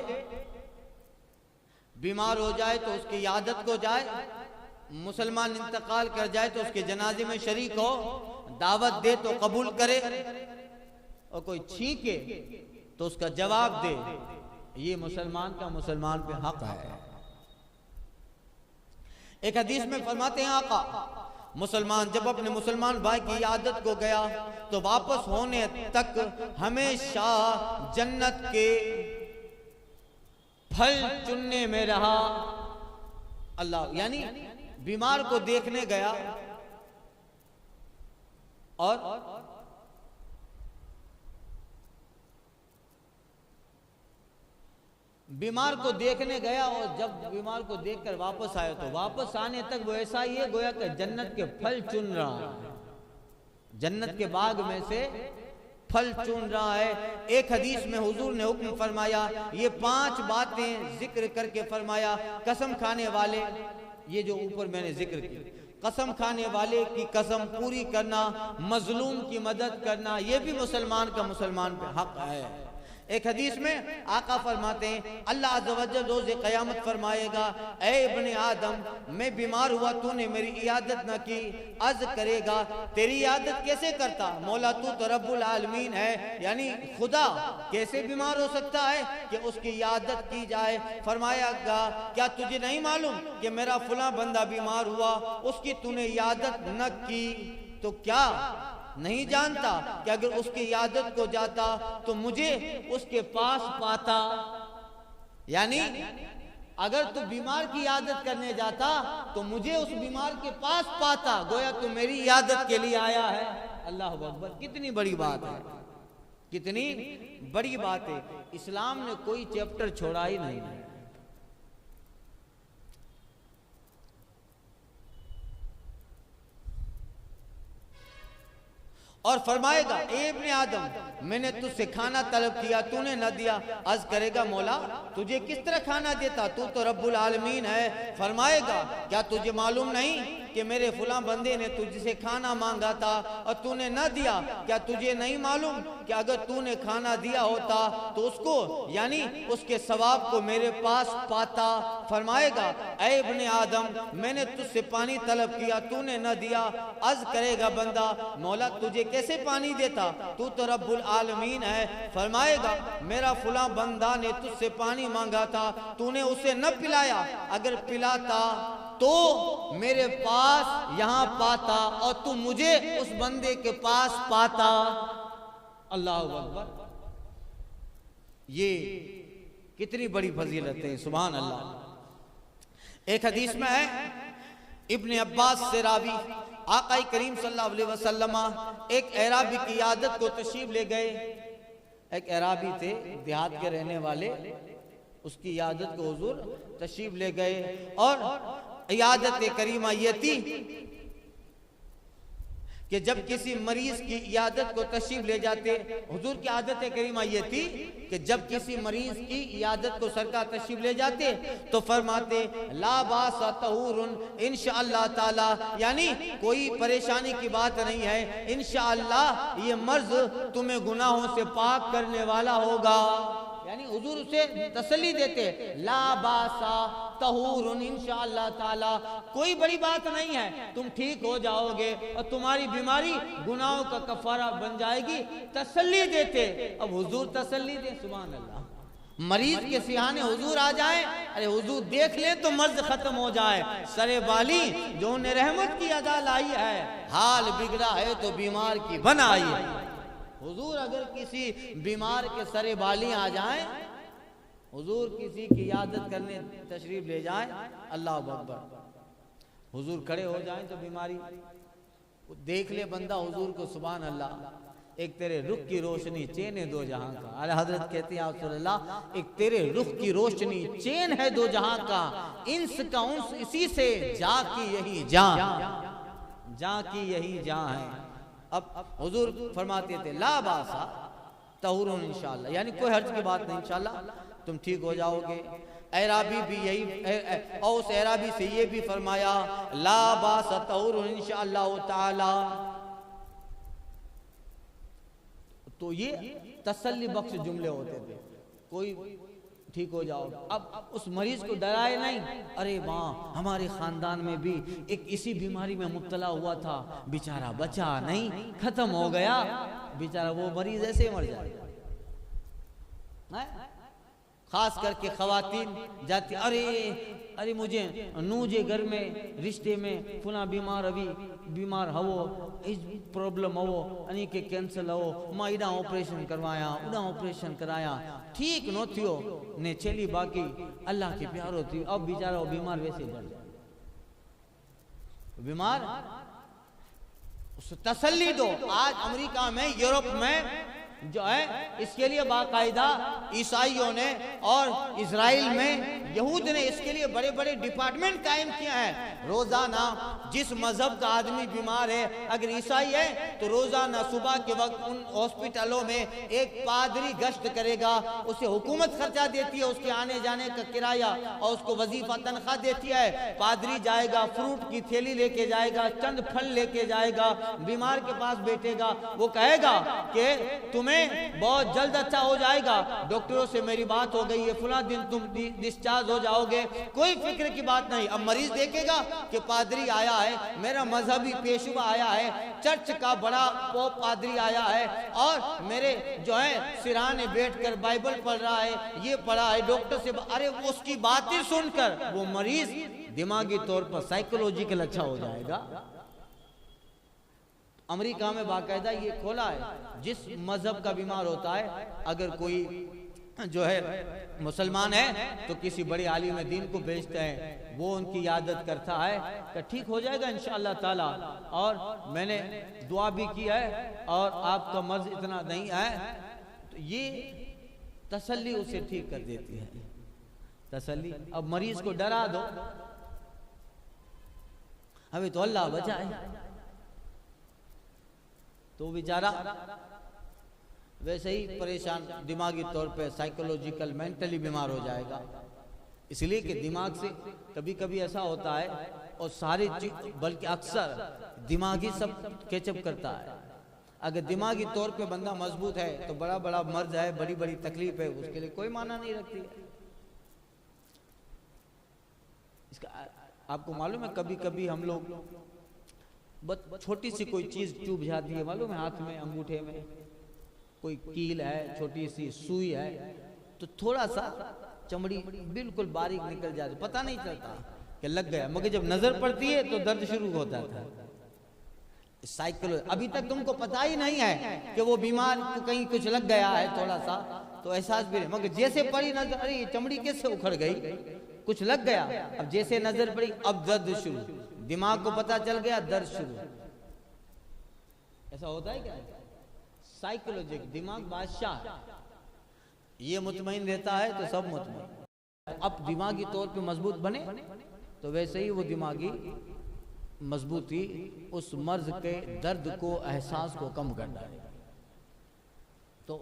बीमार हो जाए तो उसकी इयादत को जाए, मुसलमान इंतकाल कर जाए तो उसके जनाजे में शरीक हो, दावत दे तो कबूल करे, और कोई छींके तो उसका जवाब दे, ये मुसलमान का मुसलमान पे हक है। एक हदीस में फरमाते हैं आका, मुसलमान जब अपने मुसलमान भाई की आदत को गया तो वापस होने तक हमेशा जन्नत के फल चुनने में रहा। अल्लाह, यानी बीमार को देखने गया और बीमार को देखने गया और जब बीमार को देखकर वापस आया तो वापस आने तक वो ऐसा ही है गोया कि जन्नत के फल चुन रहा है, जन्नत के बाग में से फल चुन रहा है। एक हदीस में हुजूर ने हुक्म फरमाया, ये 5 बातें जिक्र करके फरमाया, कसम खाने वाले, ये जो ऊपर मैंने जिक्र की, कसम खाने वाले की कसम पूरी करना, मजलूम की मदद करना, ये भी मुसलमान का मुसलमान पे हक है। एक हदीस में आका फरमाते हैं, अल्लाह अज़्ज़ व जल रोज़े क़यामत फरमाएगा, ऐ इब्ने आदम, मैं बीमार हुआ, तूने मेरी इयादत न की, अर्ज़ करेगा तेरी इयादत कैसे करता, मौला तू तो रब्बुल आलमीन है, यानी खुदा कैसे बीमार हो सकता है कि उसकी इयादत की जाए। फरमाएगा, क्या तुझे नहीं मालूम कि मेरा फला बंदा बीमार हुआ, उसकी तूने इयादत न की, तो क्या नहीं जानता कि अगर उसकी इयादत को जाता तो मुझे उसके पास पाता। यानी अगर तू बीमार की इयादत करने जाता तो मुझे उस बीमार के पास पाता, गोया तू मेरी इयादत के लिए आया है। अल्लाह अकबर, कितनी बड़ी बात है, कितनी बड़ी बात है। इस्लाम ने कोई चैप्टर छोड़ा ही नहीं है। और फरमाएगा, ए इब्ने आदम, मैंने तुझसे खाना तलब किया, तूने न दिया। अर्ज करेगा, मौला तुझे किस तरह खाना देता, तू तो रब्बुल आलमीन है। फरमाएगा, क्या तुझे मालूम नहीं कि मेरे फुला बंदे ने तुझसे खाना मांगा था और तूने न दिया? क्या तुझे नहीं मालूम कि अगर तूने खाना दिया होता तो उसको, यानी उसके सवाब को मेरे पास पाता? फरमाएगा, ऐ इब्ने आदम, मैंने तुझसे पानी तलब किया, तूने न दिया। अर्ज करेगा बंदा, मौला तुझे कैसे पानी देता, तू तो रब्बुल आलमीन है। फरमाएगा, मेरा फुला बंदा ने तुझसे पानी मांगा था, तूने उसे न पिलाया, अगर पिलाता तो मेरे पास यहाँ पाता और तू मुझे उस बंदे के पास पाता। अल्लाह अकबर, ये कितनी बड़ी फजीलत है, सुभान अल्लाह। एक हदीस में है, इब्ने अब्बास से रावी, आकाई करीम सल्लल्लाहु अलैहि वसल्लम एक एराबी की आदत को तशरीफ ले गए। एक एराबी थे, देहात के रहने वाले, उसकी आदत को हुजूर तशरीफ ले गए और इयादत करीमा ये थी कि जब किसी मरीज की इयादत को तशरीफ ले जाते, हुजूर की आदत करीमा ये थी कि जब किसी मरीज की इयादत को सरकार तशरीफ ले जाते तो फरमाते, ला बासा तहूरुन इंशाअल्लाह ताला, यानी कोई परेशानी की बात नहीं है, इंशाअल्लाह ये मर्ज तुम्हें गुनाहों से पाक करने वाला होगा। यानी हुजूर उसे तसल्ली देते, ला बासा तहूरुन इंशाअल्लाह ताला, कोई बड़ी बात नहीं है, तुम ठीक हो जाओगे और तुम्हारी बीमारी गुनाहों का कफारा बन जाएगी। तसल्ली देते। अब हुजूर तसल्ली दे, सुभान अल्लाह। मरीज के सिहाने हुजूर आ जाए, अरे हुजूर देख ले तो मर्ज खत्म हो जाए। सरे बाली जो ने रहमत की अदा लाई है, हाल बिगड़ा है तो बीमार की बनाई है। हुजूर अगर किसी बीमार के सरे बाली आ जाए, हुजूर किसी की इयादत करने तशरीफ ले जाए, अल्लाह अकबर, हुजूर खड़े हो जाए तो बीमारी देख ले बंदा हुजूर को, सुभान अल्लाह। एक तेरे रुख की रोशनी चैन है दो जहां का। अरे हजरत कहती है रसूलुल्लाह, एक तेरे रुख की रोशनी चैन है दो जहां का, इंस का उन्स इसी से, जा की यही जान, जा की यही जान है। अब हुजूर फरमाते थे ला बासा तहूरुन इंशाअल्लाह, यानी कोई हर्ज की बात नहीं, इंशाअल्लाह तुम ठीक हो जाओगे। एराबी भी यही, और उस एराबी से ये भी फरमाया ला बासा तहूरुन इंशाअल्लाह ताला। तो ये तसल्ली बख्श जुमले होते थे, कोई ठीक हो जाओ। अब उस मरीज को डराए नहीं, अरे माँ हमारे खानदान में भी एक इसी बीमारी में मुब्तला हुआ था, बेचारा बचा नहीं, खत्म हो गया बेचारा, वो मरीज ऐसे मर जाए। खास करके खवातीन जाती, अरे मुझे नूजे घर में रिश्ते में पुनः बीमार, अभी बीमार हवो, इस प्रॉब्लम हवो, अनी के कैंसल हवो, मां इडा ऑपरेशन करवाया, उडा ऑपरेशन कराया, ठीक न थियो ने चली, बाकी अल्लाह के प्यारो थी। अब बेचारा बीमार वैसे बढ़ जाए, बीमार उसे तसल्ली दो। आज अमेरिका में, यूरोप में जो है, इसके लिए बाकायदा ईसाइयों ने और इजराइल में यहूद ने इसके लिए बड़े बड़े डिपार्टमेंट कायम किया है। रोजाना जिस मजहब का आदमी बीमार है, अगर ईसाई है तो रोजाना सुबह के वक्त उन हॉस्पिटलों में एक पादरी गश्त करेगा, उसे हुकूमत खर्चा देती है, उसके आने जाने का किराया और उसको वजीफा तनख्वाह देती है। पादरी जाएगा, फ्रूट की थैली लेके जाएगा, चंद फल लेके जाएगा, बीमार के पास बैठेगा, वो कहेगा कि तुम्हें बहुत जल्द अच्छा हो जाएगा, डॉक्टरों से मेरी बात हो गई है, फला दिन तुम डिस्चार्ज हो जाओगे, कोई फिक्र की बात नहीं। अब मरीज देखेगा कि पादरी आया है, मेरा मजहबी पेशवा आया है, चर्च का बड़ा पोप पादरी आया है और मेरे जो है सिरहाने बैठकर बाइबल पढ़ रहा है, ये पढ़ा है डॉक्टर से, अरे उसकी बातें सुनकर वो मरीज दिमागी तौर पर साइकोलॉजिकल अच्छा हो जाएगा। अमेरिका में बाकायदा ये खोला है, जिस मजहब का बीमार होता है, अगर कोई जो है मुसलमान है तो किसी बड़े आलिम दीन को भेजते हैं, वो उनकी इयादत करता है कि ठीक हो जाएगा इंशाअल्लाह ताला, और मैंने दुआ भी की है और आपका मर्ज इतना नहीं है, तो ये तसल्ली उसे ठीक कर देती है, तसल्ली। अब मरीज को डरा दो, अभी तो अल्लाह बचाए, तो बेचारा वैसे ही परेशान, दिमागी तौर पे साइकोलॉजिकल मेंटली बीमार हो जाएगा। इसलिए कि दिमाग से कभी कभी ऐसा होता है, और सारी बल्कि अक्सर दिमागी सब कैचअप करता है। अगर दिमागी तौर पे बंदा मजबूत है तो बड़ा बड़ा मर्ज है, बड़ी बड़ी तकलीफ है, उसके लिए कोई माना नहीं रखती है। इसका आपको मालूम है, कभी कभी हम लोग छोटी सी कोई चीज चुभ जाती है, मालूम है, हाथ में, अंगूठे में कोई कील है, छोटी सी सुई है, तो थोड़ा सा चमड़ी बिल्कुल बारीक निकल जाती, पता नहीं चलता कि लग गया, मगर जब नजर पड़ती है तो दर्द शुरू होता था। साइकिल अभी तक तुमको पता ही नहीं है कि वो बीमार को कहीं कुछ लग गया है, थोड़ा सा तो एहसास भी नहीं, मगर जैसे पड़ी नजर, अरे ये चमड़ी कैसे उखड़ गई, कुछ लग गया, अब जैसे नजर पड़ी अब दर्द शुरू, दिमाग को पता चल गया दर्द शुरू। ऐसा होता है क्या? साइकोलॉजिक दिमाग बादशाह, ये मुतमईन रहता है तो सब मुतमईन। अब दिमागी तौर पे मजबूत बने तो वैसे ही वो दिमागी मजबूती उस मर्ज के दर्द को, एहसास को कम कर डालेगा, तो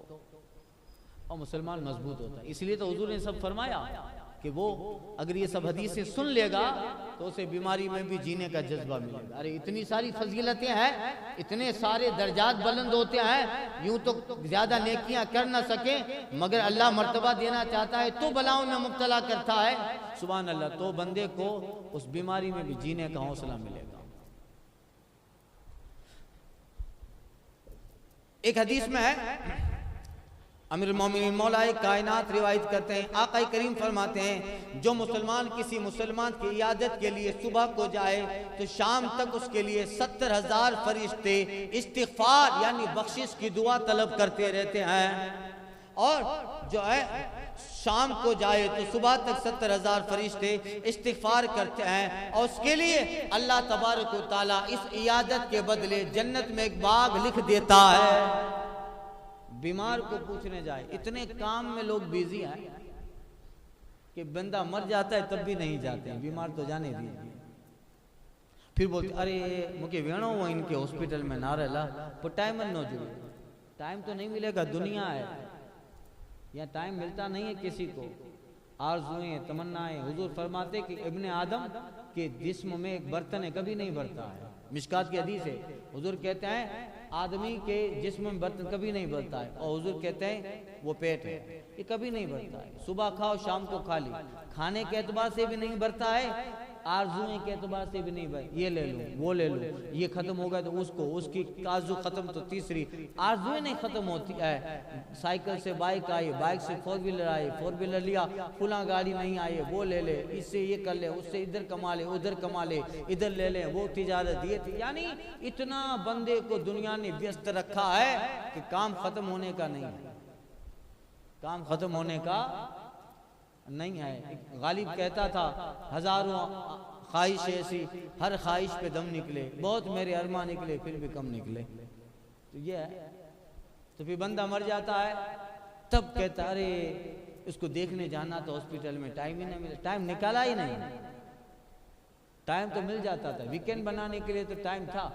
और मुसलमान मजबूत होता है। इसलिए तो हुजूर ने सब फरमाया कि वो अगर ये सब हदीसें सुन लेगा तो उसे बीमारी में भी जीने का जज्बा मिलेगा। अरे इतनी सारी फजीलतें हैं, इतने सारे दर्जात बुलंद होते हैं, यूं तो ज्यादा नेकियां कर ना सके मगर अल्लाह मर्तबा देना चाहता है तो बलाओं में मुब्तला करता है, सुभान अल्लाह, तो बंदे को उस बीमारी में भी जीने का हौसला मिलेगा। एक हदीस में है, अमीरुल मोमिनीन मौलाए कायनात रिवायत करते हैं, आका करीम फरमाते हैं, जो मुसलमान किसी मुसलमान की इयादत के लिए सुबह को जाए तो शाम तक उसके लिए 70,000 फरिश्ते इस्तिग़फ़ार यानी बख्शिश की दुआ तलब करते रहते हैं। और जो है शाम को जाए तो सुबह तक 70,000 फरिश्ते इस्तिग़फ़ार करते हैं और उसके लिए अल्लाह तबारक व तआला इस इयादत के बदले जन्नत में एक बाग लिख देता है। बीमार को पूछने जाए, इतने काम में लोग बिजी हैं कि बंदा मर जाता है तब भी नहीं जाते हैं, बीमार तो जाने दीजिए। फिर बोलते अरे मुझे वेणो वो इनके हॉस्पिटल में ना रहला पर टाइम न जुड़े, टाइम तो नहीं मिलेगा, दुनिया है, या टाइम मिलता नहीं है किसी को। आरज़ुएं तमन्नाएं, हुजूर फरमाते कि इब्ने आदम के जिस्म में एक बर्तन है कभी नहीं भरता है, मिशकात की हदीस है, हुजूर कहते हैं आदमी के जिस्म में बर्तन कभी नहीं भरता है, और हुजूर कहते हैं वो पेट है, ये कभी नहीं भरता है, सुबह खाओ शाम को खा ली, खाने के एतबार से भी नहीं भरता है, आरज़ुएं के एतबार से भी नहीं भाई, ये ले लो वो ले लो, ये खत्म हो गया तो उसको, उसकी आरज़ू खत्म तो तीसरी, आरज़ुएं नहीं खत्म होती है। साइकिल से बाइक आई, बाइक से 4 व्हीलर आई, 4 व्हीलर लिया, फुला गाड़ी नहीं आई वो ले ले, इससे ये कर ले, उससे इधर कमा ले, उधर कमा ले, इधर ले ले, वो तिजारत ये थी, यानी इतना बंदे को दुनिया ने व्यस्त रखा है कि काम खत्म होने का नहीं है, काम खत्म होने का नहीं है। गालिब कहता था हजारों ख्वाहिश ऐसी, हर ख्वाहिश पे दम निकले, बहुत मेरे अरमा निकले फिर भी कम निकले, तो ये है। तो फिर बंदा मर जाता है तब कहता अरे उसको देखने जाना तो हॉस्पिटल में टाइम ही नहीं मिला, टाइम निकाला ही नहीं, टाइम तो मिल जाता था, वीकेंड बनाने के लिए तो टाइम था,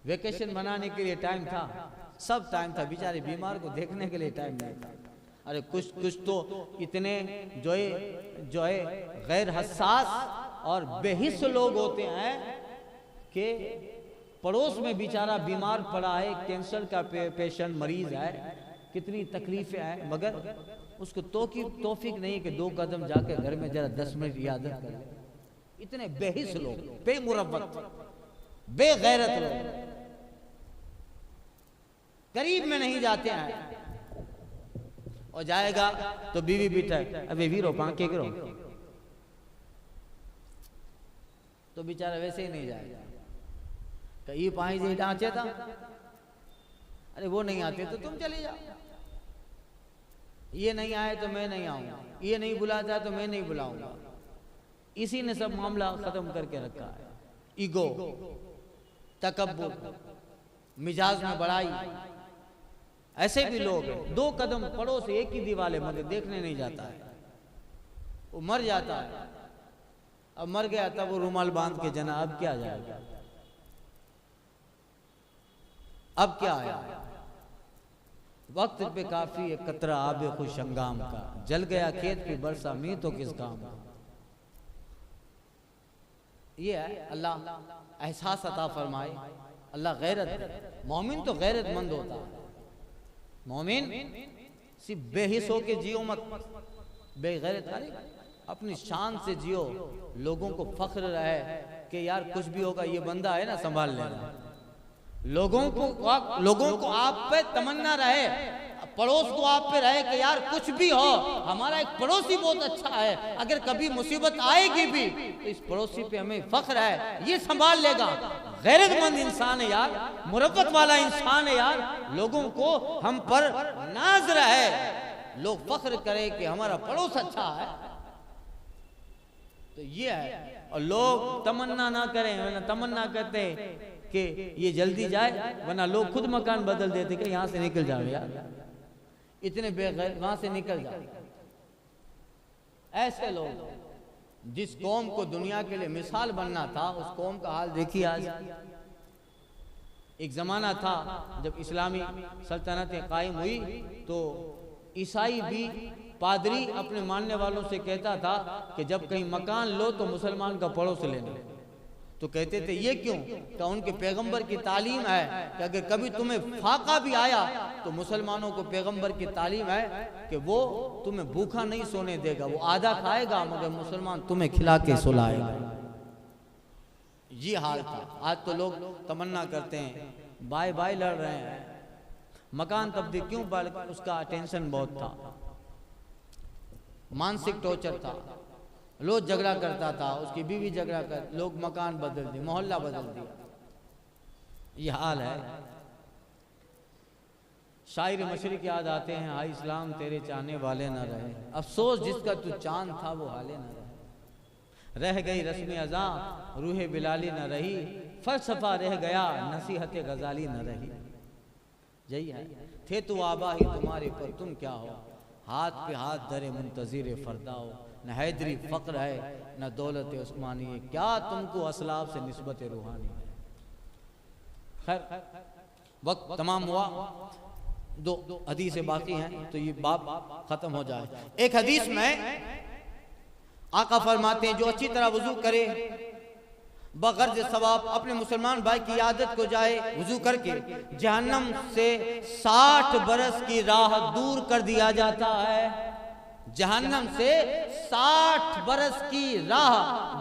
वेकेशन बनाने के लिए टाइम था, सब टाइम था, बेचारे बीमार को देखने के लिए टाइम नहीं था। अरे कुछ तो इतने जो है गैर हसास और बेहिस लोग होते हैं कि पड़ोस में बेचारा बीमार पड़ा है, कैंसर का पेशेंट मरीज है, कितनी तकलीफें हैं, मगर उसको तौफीक नहीं कि 2 कदम जाके घर में जरा 10 मिनट इयादत कर ले। इतने बेहिस लोग, बेमुरव्वत, बेगैरत लोग करीब में नहीं जाते हैं, और जाएगा तो बीवी बीटा अबे वीरो पांके करो, तो बेचारा वैसे ही नहीं जाएगा। कहीं पाई से डांचे था, अरे वो नहीं आते तो तुम चले जाओ, ये नहीं आए तो मैं नहीं आऊंगा, ये नहीं बुलाता तो मैं नहीं बुलाऊंगा, इसी ने सब मामला खत्म करके रखा है। ईगो, तकब्बुर, मिजाज में बड़ाई, ऐसे भी लोग हैं 2 कदम पड़ोस एक ही दीवार मगर देखने नहीं जाता है, वो मर जाता है, अब मर गया तब वो रुमाल बांध के जना, अब क्या जाएगा, अब क्या आया, वक्त पे काफी है कतरा आबे खुश हंगाम का, जल गया खेत पे बरसा मी तो किस काम का। ये है अल्लाह एहसास अता फरमाए, अल्लाह गैरत, मोमिन तो गैरतमंद होता है, मोमिन सिर्फ बेहिस हो के जियो मत, बेगैरत, अपनी शान से जियो, लोगों को फख्र रहे कि यार कुछ भी होगा ये बंदा है ना संभाल लेना, लोगों को आप पे तमन्ना रहे, पड़ोस को आप पे रहे कि यार कुछ भी हो हमारा एक पड़ोसी बहुत अच्छा है, अगर कभी मुसीबत आएगी भी तो इस पड़ोसी पे हमें फख्र है, ये संभाल लेगा। गैरतमंद इंसान है यार, मुरब्बत वाला इंसान है यार, लोगों को हम पर नाज रहे, लोग फख्र करें कि हमारा पड़ोस अच्छा है, तो ये है। और लोग तमन्ना ना करें, वरना तमन्ना करते कि ये जल्दी जाए, वरना लोग खुद मकान बदल देते कि यहाँ से निकल जाओ यार, इतने बेगैर वहां से निकल जाओ। ऐसे लोग, जिस कौम को दुनिया के लिए मिसाल बनना था, उस कौम का हाल देखिए आज। एक जमाना था जब इस्लामी सल्तनतें कायम हुई तो ईसाई भी पादरी अपने मानने वालों से कहता था कि जब कहीं मकान लो तो मुसलमान का पड़ोस लेना। तो कहते थे ये क्यों? तो उनके पैगंबर की तालीम है कि अगर कभी तुम्हें फाका भी आया तो मुसलमानों को पैगंबर की तालीम है कि वो तुम्हें भूखा नहीं सोने देगा, वो आधा खाएगा मगर मुसलमान तुम्हें खिला के सुलाएगा। ये हाल था। आज तो लोग तमन्ना करते हैं, बाय बाय लड़ रहे हैं, मकान तब्दील क्यों? उसका टेंशन बहुत था, मानसिक टॉर्चर था, लोग झगड़ा करता था, उसकी बीवी झगड़ा कर, लोग मकान बदल दिए, मोहल्ला बदल दिया। ये हाल है। शायर मशरिक याद आते हैं, हाय इस्लाम तेरे चाहने वाले न रहे, अफसोस जिसका तू चांद था वो हाले न रह गई रस्म अज़ा रूह बिलाली न रही, फलसफा रह गया नसीहत गजाली न रही। यही है। थे तो आबा ही तुम्हारे पर तुम क्या हो, हाथ पे हाथ धरे मुंतज़िर फरदा हो, न हैदरी फ़क्र है न दौलत उस्मानी है, क्या तुमको असलाफ से निस्बत रूहानी है। खैर वक्त तमाम हुआ, दो हदीसें बाकी हैं तो ये बाब खत्म हो जाए। एक हदीस में आका फरमाते हैं जो अच्छी तरह वुजू करे बगर्ज सवाब अपने मुसलमान भाई की आदत को जाए वुजू करके जहन्नम से 60 बरस की राह दूर कर दिया जाता है। जहन्नम से 60 बरस की राह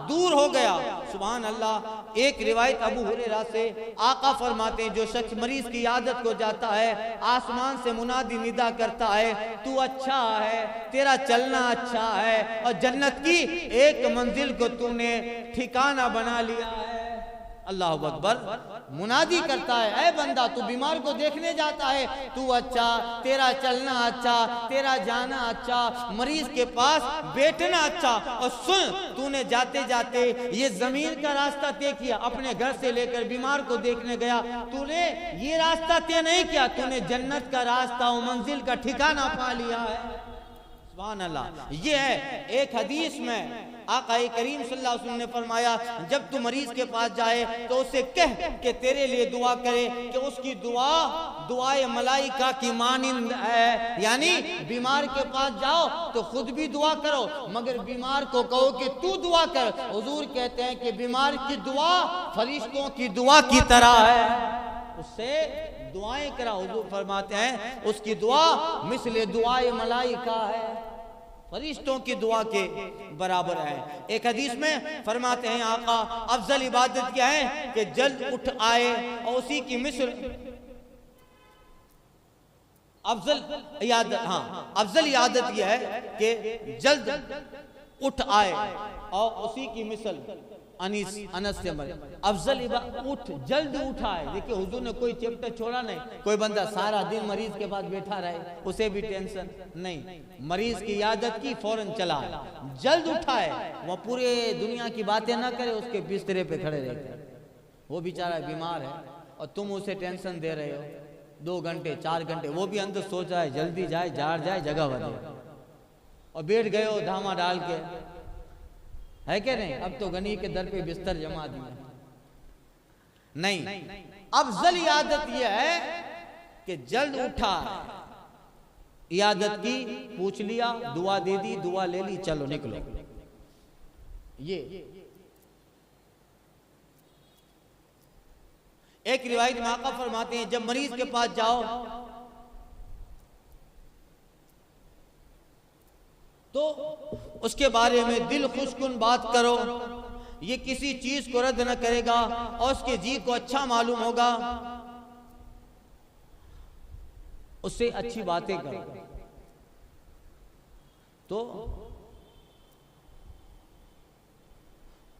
दूर हो गया। सुभान अल्लाह। एक रिवायत अबू हुरैरा से आका फरमाते हैं जो शख्स मरीज की आदत को जाता है आसमान से मुनादी निदा करता है, तू अच्छा है, तेरा चलना अच्छा है और जन्नत की एक मंजिल को तूने ठिकाना बना लिया है। अल्लाह अकबर। मुनादी करता है, ऐ बंदा तू बीमार को देखने जाता है, तू अच्छा, तेरा चलना अच्छा, तेरा जाना अच्छा, मरीज के पास बैठना अच्छा। और सुन, तूने जाते जाते ये जमीन का रास्ता तय किया, अपने घर से लेकर बीमार को देखने गया, तूने ये रास्ता तय नहीं किया, तूने जन्नत का रास्ता और मंजिल का ठिकाना पा लिया है। सुभान अल्लाह। ये है। एक हदीस में आका करीम सल्लल्लाहु अलैहि वसल्लम ने फरमाया जब तू मरीज के पास जाए तो उसे कह कि तेरे लिए दुआ करे कि उसकी दुआ दुआए मलाइका की मानिंद है। यानी बीमार के पास जाओ तो खुद भी दुआ करो मगर बीमार को कहो कि तू दुआ कर। हुजूर कहते हैं कि बीमार की दुआ फरिश्तों की दुआ की तरह है, उससे दुआएं करा। हुजूर फरमाते हैं उसकी दुआ मिसले दुआए मलाइका है, फरिश्तों की दुआ के बराबर है। एक हदीस में फरमाते हैं आका अफजल इबादत क्या है कि जल्द उठ आए और उसी की मिस्र अफजल इबादत, हाँ अफजल इबादत यह है कि जल्द उठ आए और उसी की मिसल अनस से मरे। अफजल उठ जल्द उठाए। देखिए हुजूर ने कोई चैप्टर छोड़ा नहीं। कोई बंदा सारा दिन मरीज के पास बैठा रहे उसे भी टेंशन नहीं, मरीज की इयादत की फौरन चला, जल्द उठाए, वो पूरे दुनिया की बातें ना करे, उसके बिस्तरे पे खड़े रहते। वो बेचारा बीमार है और तुम उसे टेंशन दे रहे हो 2 घंटे 4 घंटे, वो भी अंदर सोच रहा है जल्दी जाए, जार जाए, जगह बदले, और बैठ गए हो धामा डाल के, है क्या नहीं? अब तो गनी के दर पे बिस्तर जमा दिया। नहीं, अफजल इयादत यह है कि जल्द उठा, इयादत की, पूछ लिया, दुआ दे दी, दुआ ले ली, चलो निकलो। ये एक रिवायत में आका फरमाते हैं जब मरीज के पास जाओ तो उसके बारे में दिल खुशकुन बात करो, ये किसी चीज को रद्द न करेगा और उसके जी को अच्छा मालूम होगा, उससे अच्छी बातें करो तो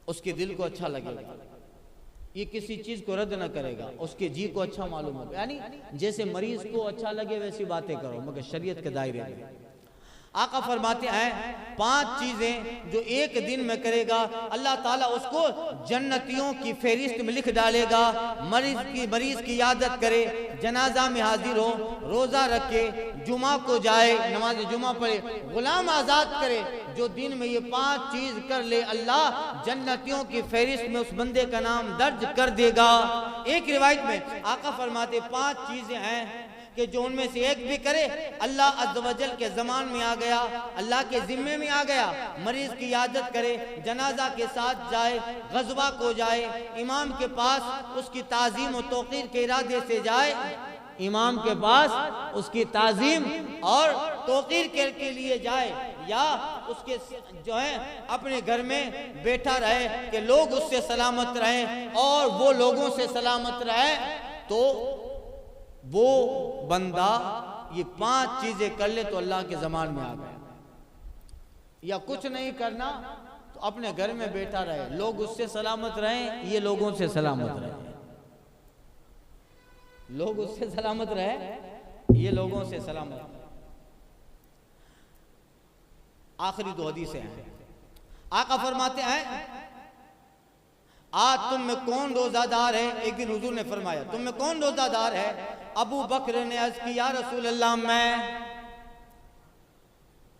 उसके दिल को अच्छा लगेगा। ये किसी चीज को रद्द न करेगा, उसके जी को अच्छा मालूम होगा। यानी जैसे मरीज को अच्छा लगे वैसी बातें करो मगर शरीयत के दायरे में। आका फरमाते हैं 5 चीजें जो एक दिन में करेगा अल्लाह ताला उसको जन्नतियों की फहरिस्त में लिख डालेगा। मरीज की इयादत करे, जनाजा में हाजिर हो, रोजा रखे, जुमा को जाए, नमाज जुमा पढ़े, गुलाम आजाद करे। जो दिन में ये 5 चीज कर ले अल्लाह जन्नतियों की फहरिस्त में उस बंदे का नाम दर्ज कर देगा। एक रिवायत में आका फरमाते 5 चीजें हैं कि जो उनमें से एक भी करे, अल्लाह अज़्ज़ व जल के ज़मान में आ गया, अल्लाह के ज़िम्मे में आ गया, मरीज़ की इयादत करे, जनाजा के साथ जाए, गज़वा को जाए, इमाम के पास उसकी ताज़ीम और तौक़ीर के इरादे से जाए, इमाम के पास उसकी ताज़ीम और तौक़ीर के लिए जाए, या उसके जो है अपने घर में बैठा रहे कि लोग उससे सलामत रहें और वो लोगों से सलामत रहे, तो वो बंदा ये 5 चीजें कर ले तो अल्लाह के ज़मान में आ गया। या कुछ नहीं करना तो अपने घर में बैठा रहे, लोग उससे सलामत रहें, ये लोगों से सलामत रहे, लोग उससे सलामत रहे, ये लोगों से सलामत रहे। आखिरी 2 हदीसें हैं। आका फरमाते हैं, आज तुम में कौन रोजादार है? एक दिन हुजूर ने फरमाया, तुम में कौन रोजादार है? अबू बकर ने अर्ज की, या रसूल अल्लाह मैं।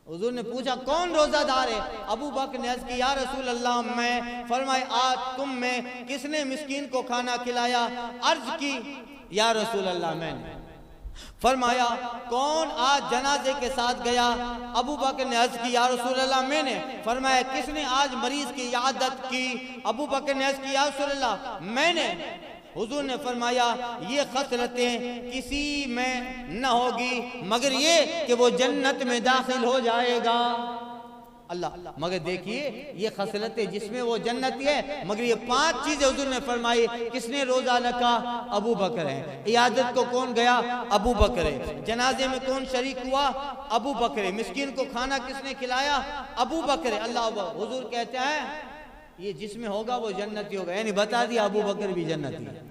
हुजूर ने पूछा कौन रोजादार है? अबू बकर ने अर्ज की, या रसूल अल्लाह मैं। फरमाए, आज तुम में किसने मिस्कीन को खाना खिलाया? अर्ज की, या रसूल अल्लाह मैंने। फरमाया, कौन आज जनाजे के साथ गया? अबू बकर ने अर्ज की, या रसूल अल्लाह मैंने। फरमाया, किसने आज मरीज की इयादत की? अबू बकर ने अर्ज की, या रसूल अल्लाह मैंने। हुजूर ने फरमाया, ये खसलतें किसी में न होगी मगर ये कि वो जन्नत में दाखिल हो जाएगा। अल्लाह, मगर देखिए ये खसलतें जिसमें वो जन्नती है, मगर ये 5 चीजें हुजूर ने फरमाई। किसने रोजा रखा? अबू बकर है। इयादत को कौन गया? अबू बकर है। जनाजे में कौन शरीक हुआ? अबू बकर है। मिस्कीन को खाना किसने खिलाया? अबू बकर है। अल्लाह, हुजूर कहते हैं ये जिसमें होगा वो जन्नती होगा, यानी बता दिया अबू बकर भी जन्नती है।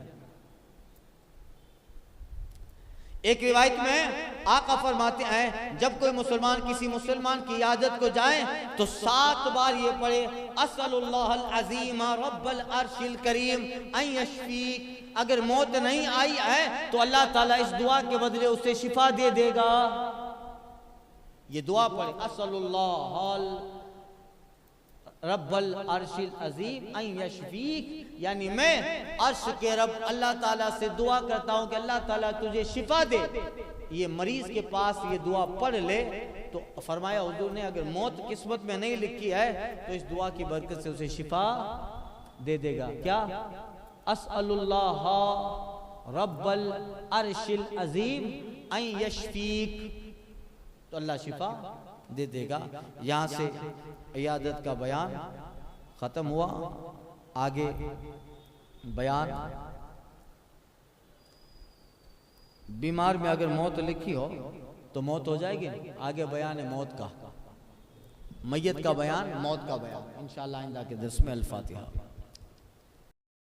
एक रिवायत में आका फरमाते हैं, जब कोई मुसलमान किसी मुसलमान की इयादत को जाए तो 7 बार ये पढ़े, अस्सलुल्लाहल अज़ीम रब्बल अर्शिल करीम अन यशफीक। अगर मौत नहीं आई है तो अल्लाह ताला इस दुआ के बदले उसे शिफा दे देगा। ये दुआ पढ़े, अस्सलुल्लाहल रब्बल अर्शिल अज़ीम अन यशफीक, यानी मैं अर्श के रब अल्लाह ताला से दुआ करता हूँ कि अल्लाह ताला तुझे शिफा दे। ये मरीज के पास ये दुआ पढ़ ले तो फरमाया हुजूर ने, अगर मौत किस्मत में नहीं लिखी है तो इस दुआ की बरकत से उसे शिफा दे देगा। क्या? अस्अलुल्लाह रब्बल अर्शिल अज़ीम अन यशफीक, तो अल्लाह शिफा दे देगा। यहाँ से इयादत का बयान खत्म हुआ। आगे बयान, बीमार में अगर मौत लिखी हो तो मौत हो जाएगी। आगे बयान है मौत का, मैयत का बयान, मौत का बयान। इंशाअल्लाह आइंदा के दर्स में। अल फातिहा।